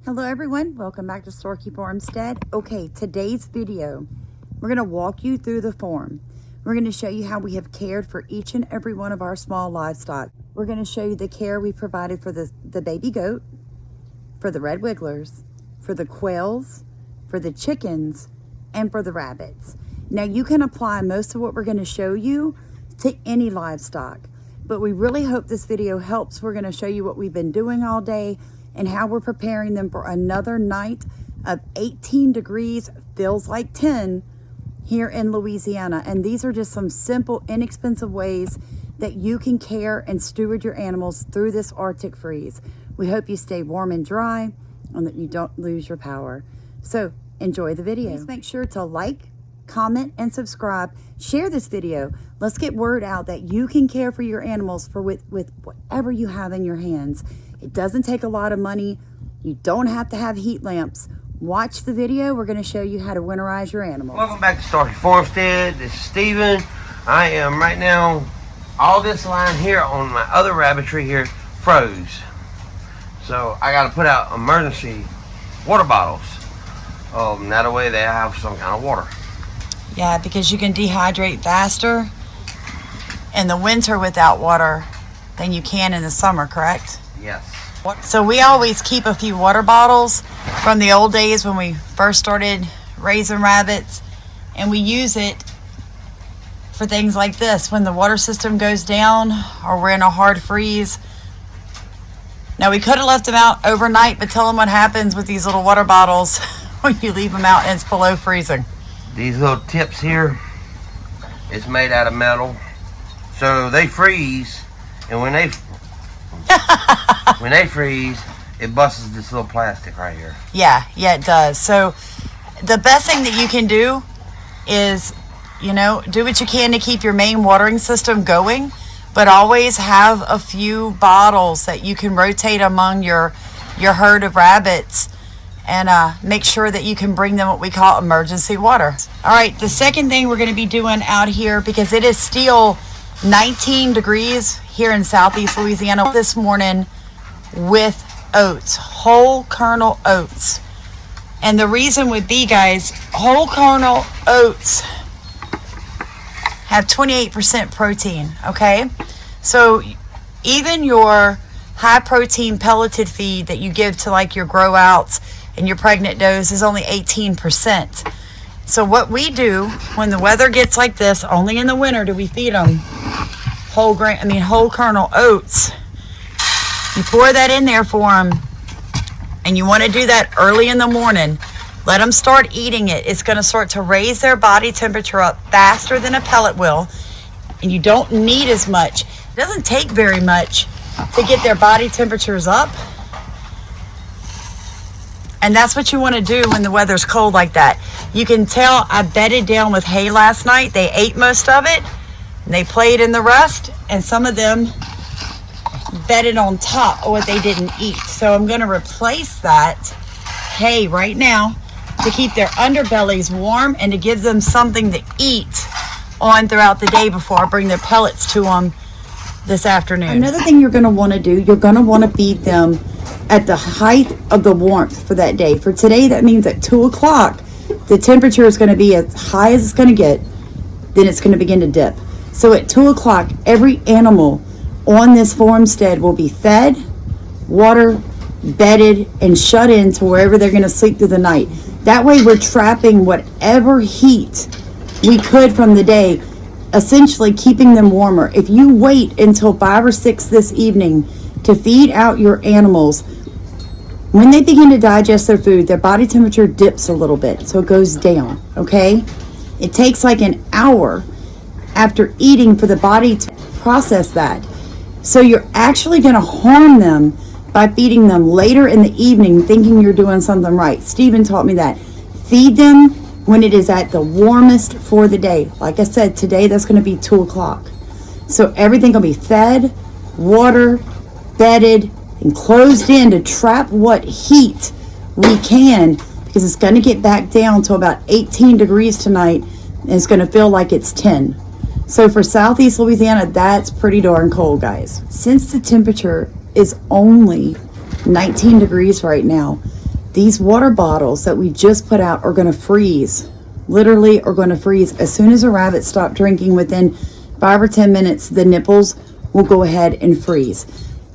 Hello everyone, welcome back to Storekeeper Farmstead. Okay, today's video, we're going to walk you through the farm. We're going to show you how we have cared for each and every one of our small livestock. We're going to show you the care we provided for the baby goat, for the red wigglers, for the quails, for the chickens, and for the rabbits. Now you can apply most of what we're going to show you to any livestock, but we really hope this video helps. We're going to show you what we've been doing all day and how we're preparing them for another night of 18 degrees, feels like 10 here in Louisiana. And these are just some simple, inexpensive ways that you can care and steward your animals through this Arctic freeze. We hope you stay warm and dry and that you don't lose your power. So enjoy the video. Please make sure to like, comment, and subscribe. Share this video. Let's get word out that you can care for your animals with whatever you have in your hands. It doesn't take a lot of money. You don't have to have heat lamps. Watch the video. We're going to show you how to winterize your animals. Welcome back to Storekeeper Farmstead. This is Steven. I am right now, all this line here on my other rabbitry here froze. So I got to put out emergency water bottles. That way they have some kind of water. Yeah, because you can dehydrate faster in the winter without water than you can in the summer, correct? Yes. So we always keep a few water bottles from the old days when we first started raising rabbits, and we use it for things like this when the water system goes down or we're in a hard freeze. Now we could have left them out overnight, but tell them what happens with these little water bottles when you leave them out and it's below freezing. These little tips here, it's made out of metal, so they freeze, and when they freeze, it busts this little plastic right here. Yeah, it does. So the best thing that you can do is, do what you can to keep your main watering system going, but always have a few bottles that you can rotate among your herd of rabbits, and make sure that you can bring them what we call emergency water. All right, the second thing we're going to be doing out here, because it is still 19 degrees here in southeast Louisiana this morning, with oats, whole kernel oats. And the reason would be, guys, whole kernel oats have 28% protein, okay? So even your high protein pelleted feed that you give to like your grow outs and your pregnant does is only 18%. So what we do when the weather gets like this, only in the winter do we feed them whole kernel oats. You pour that in there for them, and you want to do that early in the morning. Let them start eating it. It's going to start to raise their body temperature up faster than a pellet will, and you don't need as much. It doesn't take very much to get their body temperatures up, and that's what you want to do when the weather's cold like that. You can tell I bedded down with hay last night. They ate most of it, and they played in the rust, and some of them bedded on top of what they didn't eat. So I'm going to replace that hay right now to keep their underbellies warm and to give them something to eat on throughout the day before I bring their pellets to them this afternoon. Another thing you're going to want to do, you're going to want to feed them at the height of the warmth for that day. For today, that means at 2 o'clock, the temperature is going to be as high as it's going to get, then it's going to begin to dip. So at 2 o'clock, every animal on this farmstead will be fed, water, bedded, and shut in to wherever they're going to sleep through the night. That way we're trapping whatever heat we could from the day, essentially keeping them warmer. If you wait until 5 or 6 this evening to feed out your animals, when they begin to digest their food, their body temperature dips a little bit, so it goes down, okay? It takes like an hour after eating for the body to process that. So you're actually going to harm them by feeding them later in the evening thinking you're doing something right. Stephen taught me that. Feed them when it is at the warmest for the day. Like I said, today that's going to be 2 o'clock. So everything will be fed, water, bedded, and closed in to trap what heat we can, because it's going to get back down to about 18 degrees tonight, and it's going to feel like it's 10. So for southeast Louisiana, that's pretty darn cold, guys. Since the temperature is only 19 degrees right now, these water bottles that we just put out are going to freeze, literally are going to freeze. As soon as a rabbit stops drinking, within 5 or 10 minutes, the nipples will go ahead and freeze.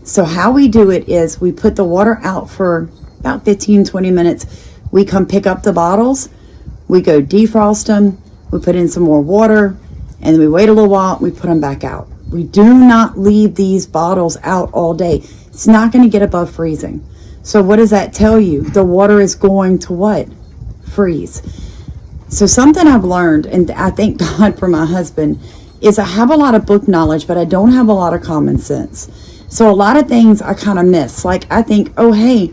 So how we do it is we put the water out for about 15-20 minutes. We come pick up the bottles, we go defrost them, we put in some more water, and then we wait a little while, we put them back out. We do not leave these bottles out all day. It's not going to get above freezing. So what does that tell you? The water is going to what? Freeze. So something I've learned, and I thank God for my husband, is I have a lot of book knowledge, but I don't have a lot of common sense. So a lot of things I kind of miss. Like I think, oh hey,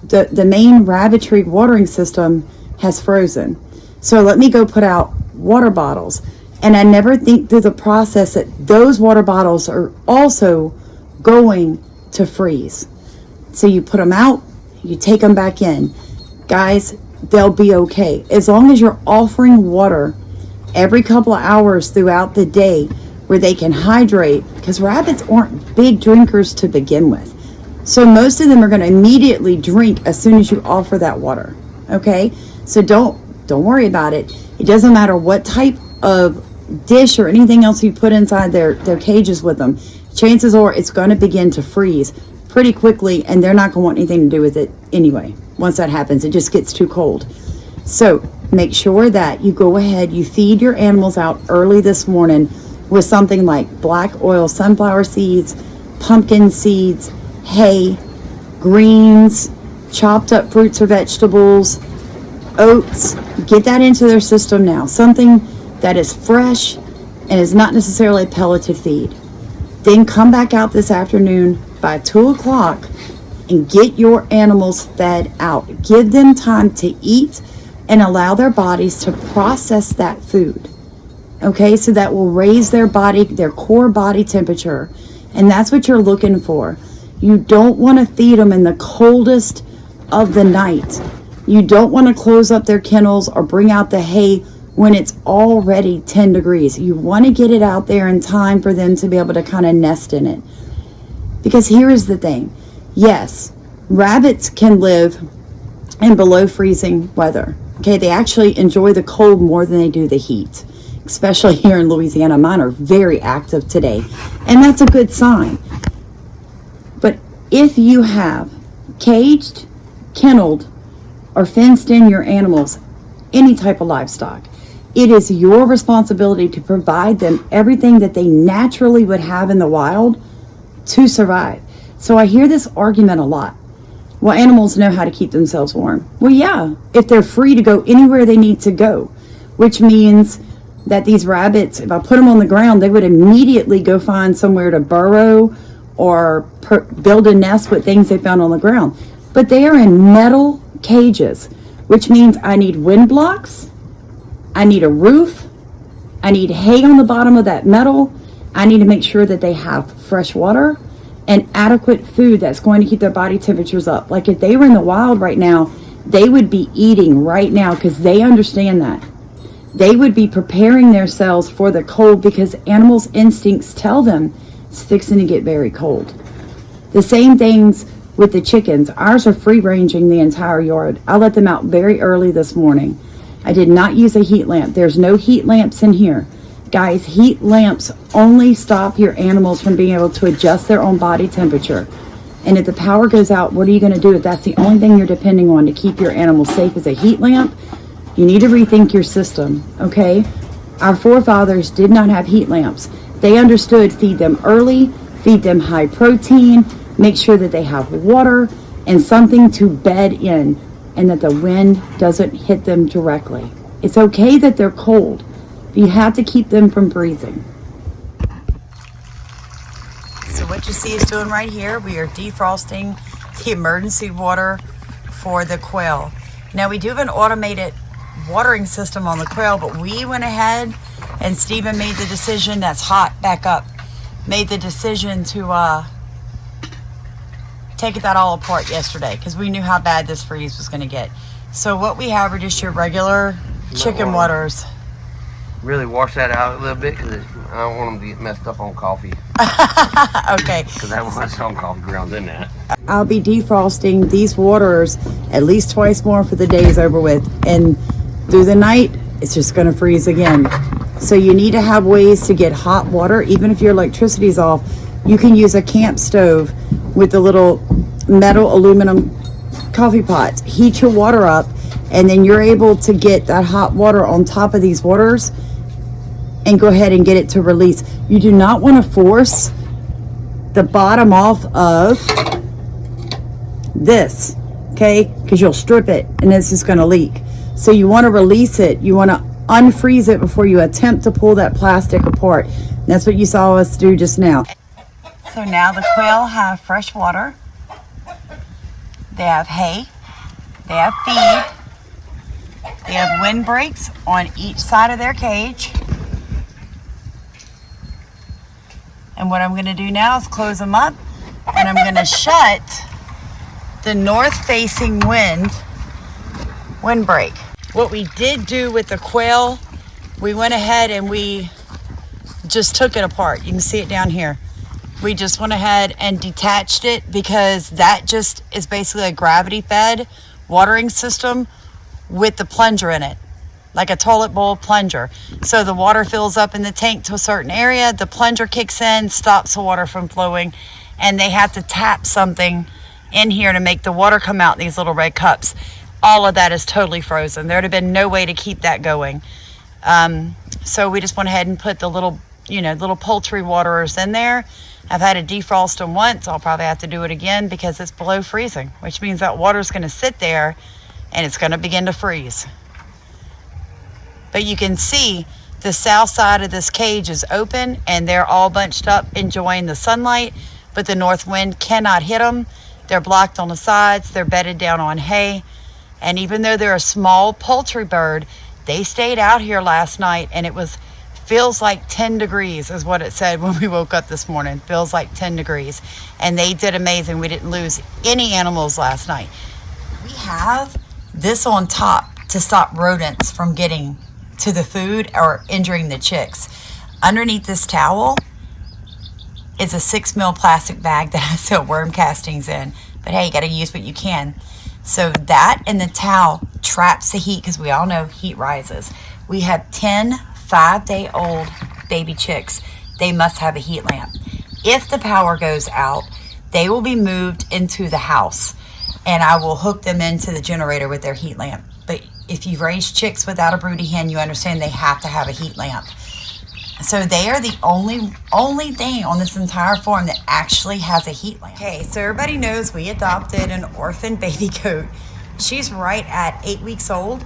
the main rabbitry watering system has frozen. So let me go put out water bottles. And I never think through the process that those water bottles are also going to freeze. So you put them out, you take them back in. Guys, they'll be okay. As long as you're offering water every couple of hours throughout the day where they can hydrate, because rabbits aren't big drinkers to begin with. So most of them are going to immediately drink as soon as you offer that water. Okay? So don't worry about it. It doesn't matter what type of dish or anything else you put inside their cages with them. Chances are it's going to begin to freeze pretty quickly, and they're not going to want anything to do with it anyway. Once that happens, it just gets too cold. So make sure that you go ahead, you feed your animals out early this morning with something like black oil sunflower seeds, pumpkin seeds, hay, greens, chopped up fruits or vegetables, oats. Get that into their system now. Something that is fresh and is not necessarily a pelleted feed. Then come back out this afternoon by 2 o'clock and get your animals fed out. Give them time to eat and allow their bodies to process that food. Okay, so that will raise their core body temperature. And that's what you're looking for. You don't want to feed them in the coldest of the night. You don't want to close up their kennels or bring out the hay when it's already 10 degrees. You want to get it out there in time for them to be able to kind of nest in it. Because here is the thing. Yes, rabbits can live in below freezing weather. Okay, they actually enjoy the cold more than they do the heat. Especially here in Louisiana, mine are very active today. And that's a good sign. But if you have caged, kenneled, or fenced in your animals, any type of livestock, it is your responsibility to provide them everything that they naturally would have in the wild to survive. So I hear this argument a lot. Well, animals know how to keep themselves warm. Well, yeah, if they're free to go anywhere they need to go, which means that these rabbits, if I put them on the ground, they would immediately go find somewhere to burrow or build a nest with things they found on the ground. But they are in metal cages, which means I need wind blocks, I need a roof, I need hay on the bottom of that metal, I need to make sure that they have fresh water and adequate food that's going to keep their body temperatures up. Like if they were in the wild right now, they would be eating right now because they understand that. They would be preparing themselves for the cold because animals' instincts tell them it's fixing to get very cold. The same things with the chickens. Ours are free ranging the entire yard. I let them out very early this morning. I did not use a heat lamp. There's no heat lamps in here. Guys, heat lamps only stop your animals from being able to adjust their own body temperature. And if the power goes out, what are you going to do if that's the only thing you're depending on to keep your animals safe as a heat lamp? You need to rethink your system, okay? Our forefathers did not have heat lamps. They understood feed them early, feed them high protein, make sure that they have water and something to bed in and that the wind doesn't hit them directly. It's okay that they're cold, but you have to keep them from freezing. So what you see us doing right here, we are defrosting the emergency water for the quail. Now we do have an automated watering system on the quail, but we went ahead and Stephen made the decision, that's hot, back up, made the decision to take that all apart yesterday because we knew how bad this freeze was going to get. So what we have are just your regular chicken waters. really wash that out a little bit because I don't want them to get messed up on coffee. Okay. Because I want some coffee grounds in that. I'll be defrosting these waters at least twice more for the day's over with. And through the night, it's just going to freeze again. So you need to have ways to get hot water. Even if your electricity's off, you can use a camp stove with the little metal aluminum coffee pots. Heat your water up, and then you're able to get that hot water on top of these waters and go ahead and get it to release. You do not want to force the bottom off of this, okay? Because you'll strip it and this is going to leak. So you want to release it. You want to unfreeze it before you attempt to pull that plastic apart. And that's what you saw us do just now. So now the quail have fresh water. They have hay. They have feed. They have windbreaks on each side of their cage. And what I'm going to do now is close them up, and I'm going to shut the north-facing windbreak. What we did do with the quail, we went ahead and we just took it apart. You can see it down here. We just went ahead and detached it because that just is basically a gravity-fed watering system with the plunger in it, like a toilet bowl plunger. So the water fills up in the tank to a certain area, the plunger kicks in, stops the water from flowing, and they have to tap something in here to make the water come out in these little red cups. All of that is totally frozen. There'd have been no way to keep that going. So we just went ahead and put the little poultry waterers in there. I've had to defrost them once. I'll probably have to do it again because it's below freezing, which means that water's going to sit there and it's going to begin to freeze. But you can see the south side of this cage is open and they're all bunched up enjoying the sunlight, but the north wind cannot hit them. They're blocked on the sides. They're bedded down on hay. And even though they're a small poultry bird, they stayed out here last night, and it feels like 10 degrees is what it said when we woke up this morning. Feels like 10 degrees. And they did amazing. We didn't lose any animals last night. We have this on top to stop rodents from getting to the food or injuring the chicks. Underneath this towel is a 6 mil plastic bag that I sell worm castings in. But hey, you got to use what you can. So that and the towel traps the heat because we all know heat rises. We have 10 5-day-old baby chicks. They must have a heat lamp. If the power goes out, they will be moved into the house and I will hook them into the generator with their heat lamp. But if you've raised chicks without a broody hen, you understand they have to have a heat lamp. So they are the only thing on this entire farm that actually has a heat lamp. Okay, so everybody knows we adopted an orphan baby goat. She's right at 8 weeks old,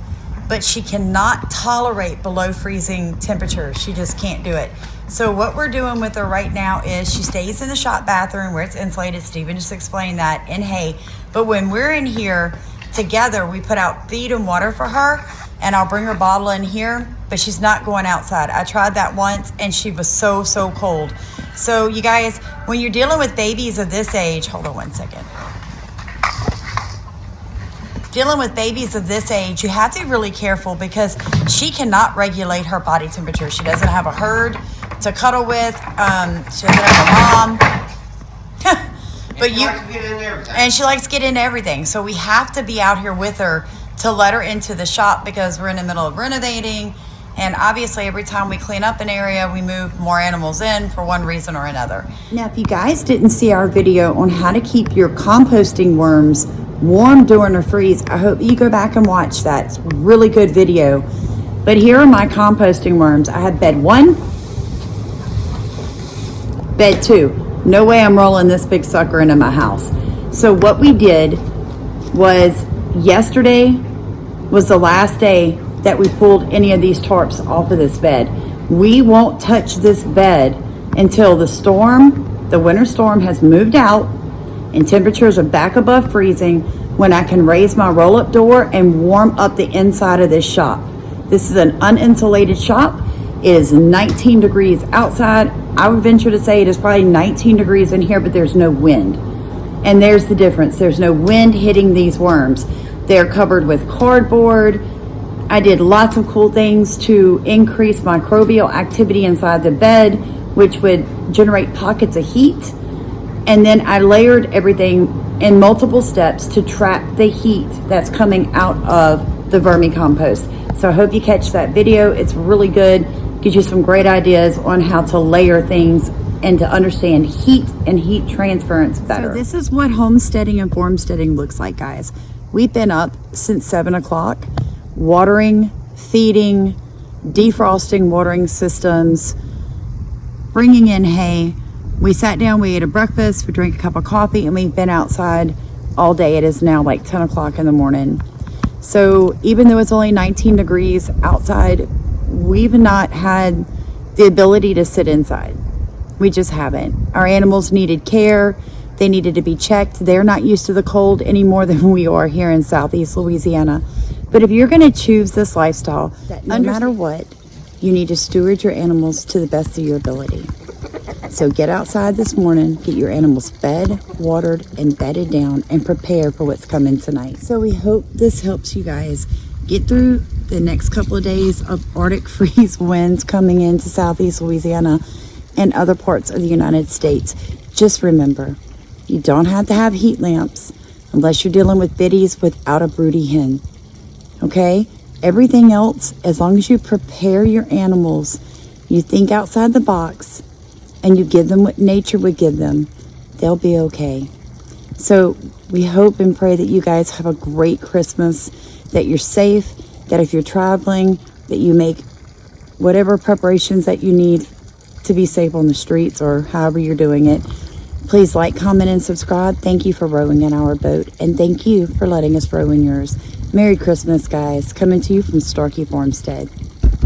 but she cannot tolerate below freezing temperatures. She just can't do it. So what we're doing with her right now is she stays in the shop bathroom where it's insulated. Stephen just explained that, in hay. But when we're in here together, we put out feed and water for her, and I'll bring her bottle in here, but she's not going outside. I tried that once and she was so cold. So you guys, when you're dealing with babies of this age, hold on one second. Dealing with babies of this age, you have to be really careful because she cannot regulate her body temperature. She doesn't have a herd to cuddle with. She doesn't have a mom. But she likes to get into everything. So we have to be out here with her to let her into the shop because we're in the middle of renovating. And obviously every time we clean up an area, we move more animals in for one reason or another. Now, if you guys didn't see our video on how to keep your composting worms warm during a freeze, I hope you go back and watch that. It's a really good video. But here are my composting worms. I have bed 1, bed 2. No way I'm rolling this big sucker into my house. So what we did was, yesterday was the last day that we pulled any of these tarps off of this bed. We won't touch this bed until the winter storm has moved out and temperatures are back above freezing, when I can raise my roll-up door and warm up the inside of this shop. This is an uninsulated shop. It is 19 degrees outside. I would venture to say it is probably 19 degrees in here, but there's no wind. And there's the difference. There's no wind hitting these worms. They're covered with cardboard. I did lots of cool things to increase microbial activity inside the bed, which would generate pockets of heat. And then I layered everything in multiple steps to trap the heat that's coming out of the vermicompost. So I hope you catch that video. It's really good. Gives you some great ideas on how to layer things and to understand heat and heat transference better. So this is what homesteading and farmsteading looks like, guys. We've been up since 7 o'clock, watering, feeding, defrosting watering systems, bringing in hay. We sat down, we ate a breakfast, we drank a cup of coffee, and we've been outside all day. It is now like 10 o'clock in the morning. So even though it's only 19 degrees outside, we've not had the ability to sit inside. We just haven't. Our animals needed care. They needed to be checked. They're not used to the cold any more than we are here in Southeast Louisiana. But if you're going to choose this lifestyle, that no matter what, you need to steward your animals to the best of your ability. So get outside this morning, get your animals fed, watered, and bedded down, and prepare for what's coming tonight. So we hope this helps you guys get through the next couple of days of Arctic freeze winds coming into Southeast Louisiana and other parts of the United States. Just remember, you don't have to have heat lamps unless you're dealing with biddies without a broody hen. Okay? Everything else, as long as you prepare your animals, you think outside the box, and you give them what nature would give them, they'll be okay. So we hope and pray that you guys have a great Christmas, that you're safe, that if you're traveling, that you make whatever preparations that you need to be safe on the streets or however you're doing it. Please like, comment, and subscribe. Thank you for rowing in our boat, and thank you for letting us row in yours. Merry Christmas, guys. Coming to you from Starkey Farmstead.